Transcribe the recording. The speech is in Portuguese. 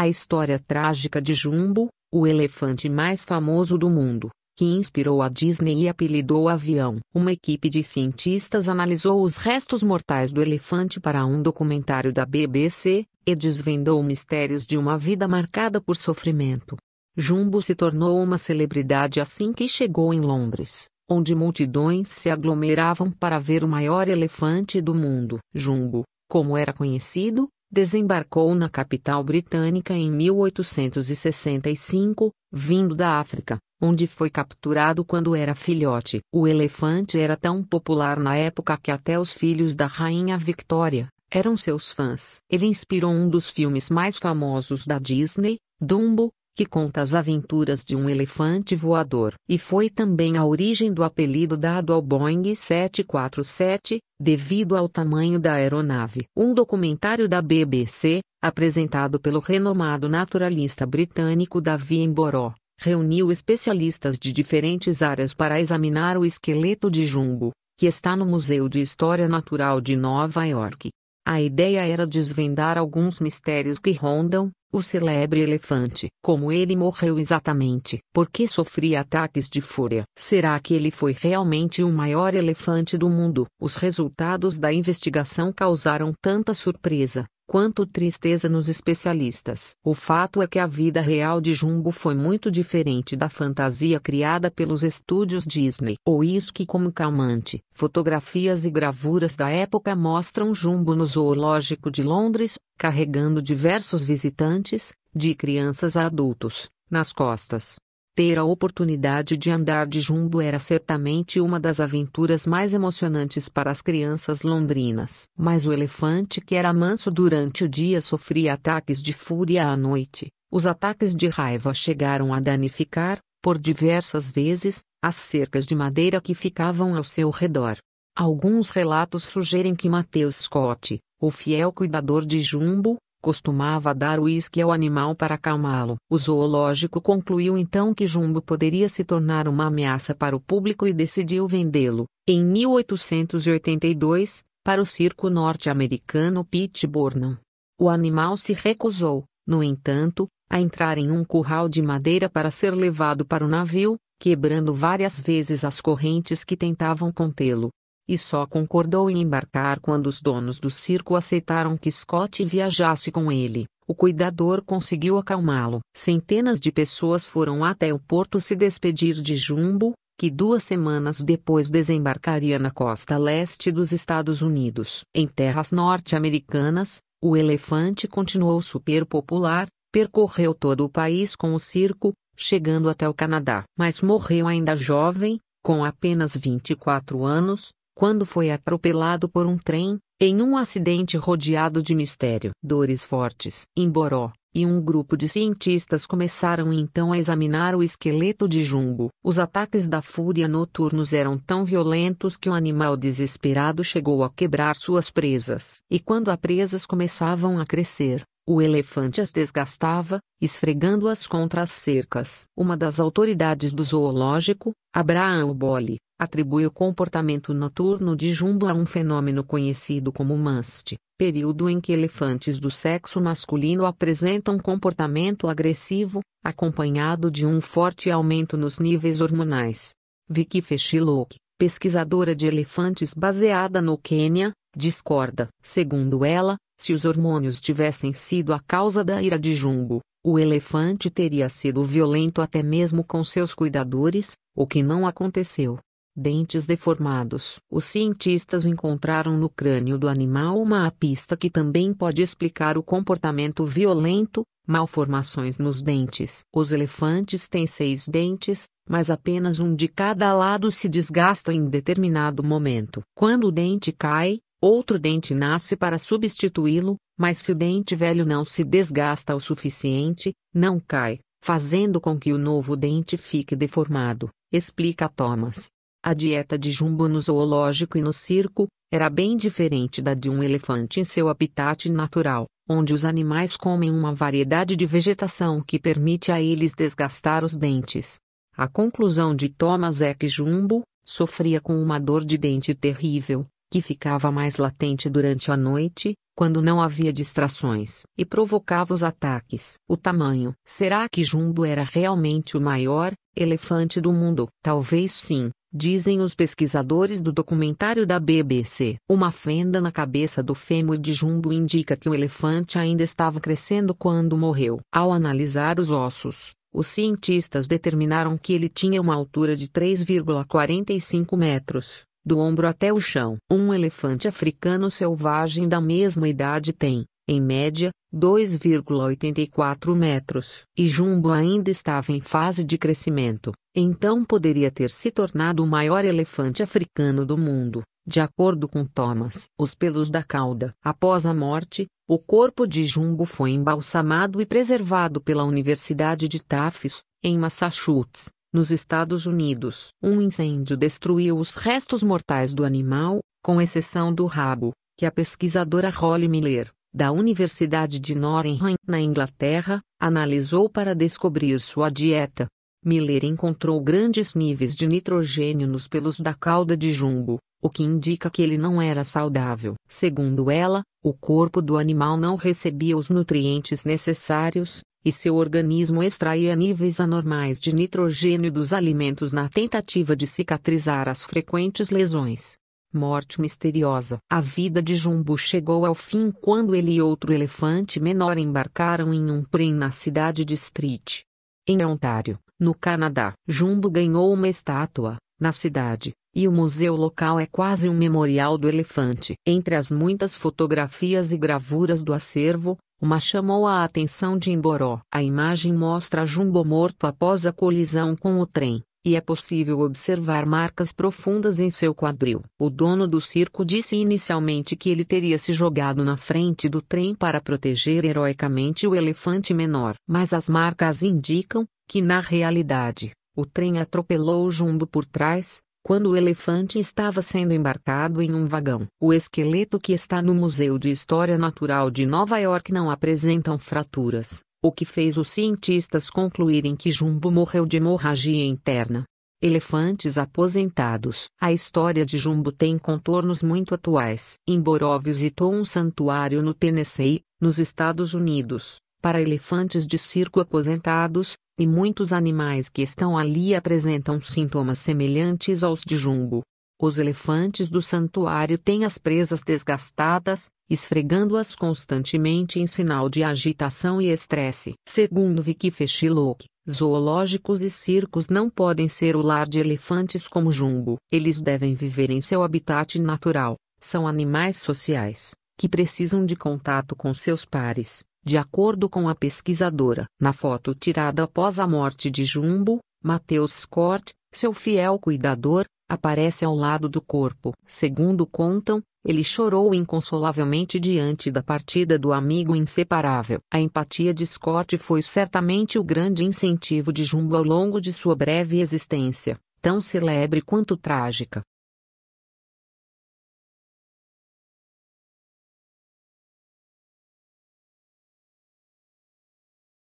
A história trágica de Jumbo, o elefante mais famoso do mundo, que inspirou a Disney e apelidou o avião. Uma equipe de cientistas analisou os restos mortais do elefante para um documentário da BBC, e desvendou mistérios de uma vida marcada por sofrimento. Jumbo se tornou uma celebridade assim que chegou em Londres, onde multidões se aglomeravam para ver o maior elefante do mundo. Jumbo, como era conhecido, desembarcou na capital britânica em 1865, vindo da África, onde foi capturado quando era filhote. O elefante era tão popular na época que até os filhos da rainha Victoria eram seus fãs. Ele inspirou um dos filmes mais famosos da Disney, Dumbo, que conta as aventuras de um elefante voador. E foi também a origem do apelido dado ao Boeing 747, devido ao tamanho da aeronave. Um documentário da BBC, apresentado pelo renomado naturalista britânico David Attenborough, reuniu especialistas de diferentes áreas para examinar o esqueleto de Jumbo, que está no Museu de História Natural de Nova York. A ideia era desvendar alguns mistérios que rondam o célebre elefante. Como ele morreu exatamente? Por que sofria ataques de fúria? Será que ele foi realmente o maior elefante do mundo? Os resultados da investigação causaram tanta surpresa quanto tristeza nos especialistas. O fato é que a vida real de Jumbo foi muito diferente da fantasia criada pelos estúdios Disney. Ou isso que como calmante. Fotografias e gravuras da época mostram Jumbo no zoológico de Londres, carregando diversos visitantes, de crianças a adultos, nas costas. Ter a oportunidade de andar de Jumbo era certamente uma das aventuras mais emocionantes para as crianças londrinas. Mas o elefante, que era manso durante o dia, sofria ataques de fúria à noite. Os ataques de raiva chegaram a danificar, por diversas vezes, as cercas de madeira que ficavam ao seu redor. Alguns relatos sugerem que Mateus Scott, o fiel cuidador de Jumbo, costumava dar uísque ao animal para acalmá-lo. O zoológico concluiu então que Jumbo poderia se tornar uma ameaça para o público e decidiu vendê-lo, em 1882, para o circo norte-americano Pit Burnham. O animal se recusou, no entanto, a entrar em um curral de madeira para ser levado para o navio, quebrando várias vezes as correntes que tentavam contê-lo. E só concordou em embarcar quando os donos do circo aceitaram que Scott viajasse com ele. O cuidador conseguiu acalmá-lo. Centenas de pessoas foram até o porto se despedir de Jumbo, que 2 semanas depois desembarcaria na costa leste dos Estados Unidos. Em terras norte-americanas, o elefante continuou super popular, percorreu todo o país com o circo, chegando até o Canadá. Mas morreu ainda jovem, com apenas 24 anos, quando foi atropelado por um trem, em um acidente rodeado de mistério. Dores fortes. Attenborough e um grupo de cientistas começaram então a examinar o esqueleto de Jumbo. Os ataques da fúria noturnos eram tão violentos que o animal desesperado chegou a quebrar suas presas. E quando as presas começavam a crescer, o elefante as desgastava, esfregando-as contra as cercas. Uma das autoridades do zoológico, Abraham Oboli, atribui o comportamento noturno de Jumbo a um fenômeno conhecido como must, período em que elefantes do sexo masculino apresentam comportamento agressivo, acompanhado de um forte aumento nos níveis hormonais. Vicky Feshilok, pesquisadora de elefantes baseada no Quênia, discorda. Segundo ela, se os hormônios tivessem sido a causa da ira de Jumbo, o elefante teria sido violento até mesmo com seus cuidadores, o que não aconteceu. Dentes deformados. Os cientistas encontraram no crânio do animal uma pista que também pode explicar o comportamento violento, malformações nos dentes. Os elefantes têm 6 dentes, mas apenas um de cada lado se desgasta em determinado momento. Quando o dente cai, outro dente nasce para substituí-lo, mas se o dente velho não se desgasta o suficiente, não cai, fazendo com que o novo dente fique deformado, explica Thomas. A dieta de Jumbo no zoológico e no circo era bem diferente da de um elefante em seu habitat natural, onde os animais comem uma variedade de vegetação que permite a eles desgastar os dentes. A conclusão de Thomas é que Jumbo sofria com uma dor de dente terrível, que ficava mais latente durante a noite, quando não havia distrações, e provocava os ataques. O tamanho. Será que Jumbo era realmente o maior elefante do mundo? Talvez sim, dizem os pesquisadores do documentário da BBC. Uma fenda na cabeça do fêmur de Jumbo indica que o elefante ainda estava crescendo quando morreu. Ao analisar os ossos, os cientistas determinaram que ele tinha uma altura de 3,45 metros, do ombro até o chão. Um elefante africano selvagem da mesma idade tem, em média, 2,84 metros. E Jumbo ainda estava em fase de crescimento, então poderia ter se tornado o maior elefante africano do mundo, de acordo com Thomas. Os pelos da cauda. Após a morte, o corpo de Jumbo foi embalsamado e preservado pela Universidade de Tufts, em Massachusetts, nos Estados Unidos. Um incêndio destruiu os restos mortais do animal, com exceção do rabo, que a pesquisadora Holly Miller, da Universidade de Nottingham, na Inglaterra, analisou para descobrir sua dieta. Miller encontrou grandes níveis de nitrogênio nos pelos da cauda de Jumbo, o que indica que ele não era saudável. Segundo ela, o corpo do animal não recebia os nutrientes necessários, e seu organismo extraía níveis anormais de nitrogênio dos alimentos na tentativa de cicatrizar as frequentes lesões. Morte misteriosa. A vida de Jumbo chegou ao fim quando ele e outro elefante menor embarcaram em um trem na cidade de Street, em Ontário, no Canadá. Jumbo ganhou uma estátua, na cidade, e o museu local é quase um memorial do elefante. Entre as muitas fotografias e gravuras do acervo, uma chamou a atenção de Imboró. A imagem mostra Jumbo morto após a colisão com o trem, e é possível observar marcas profundas em seu quadril. O dono do circo disse inicialmente que ele teria se jogado na frente do trem para proteger heroicamente o elefante menor. Mas as marcas indicam que, na realidade, o trem atropelou Jumbo por trás, quando o elefante estava sendo embarcado em um vagão. O esqueleto que está no Museu de História Natural de Nova York não apresenta fraturas, o que fez os cientistas concluírem que Jumbo morreu de hemorragia interna. Elefantes aposentados. A história de Jumbo tem contornos muito atuais. Imboró visitou um santuário no Tennessee, nos Estados Unidos, para elefantes de circo aposentados, e muitos animais que estão ali apresentam sintomas semelhantes aos de Jumbo. Os elefantes do santuário têm as presas desgastadas, esfregando-as constantemente em sinal de agitação e estresse. Segundo Vicky Feshilok, zoológicos e circos não podem ser o lar de elefantes como Jumbo. Eles devem viver em seu habitat natural. São animais sociais, que precisam de contato com seus pares, de acordo com a pesquisadora. Na foto tirada após a morte de Jumbo, Mateus Scott, seu fiel cuidador, aparece ao lado do corpo. Segundo contam, ele chorou inconsolavelmente diante da partida do amigo inseparável. A empatia de Scott foi certamente o grande incentivo de Jumbo ao longo de sua breve existência, tão celebre quanto trágica.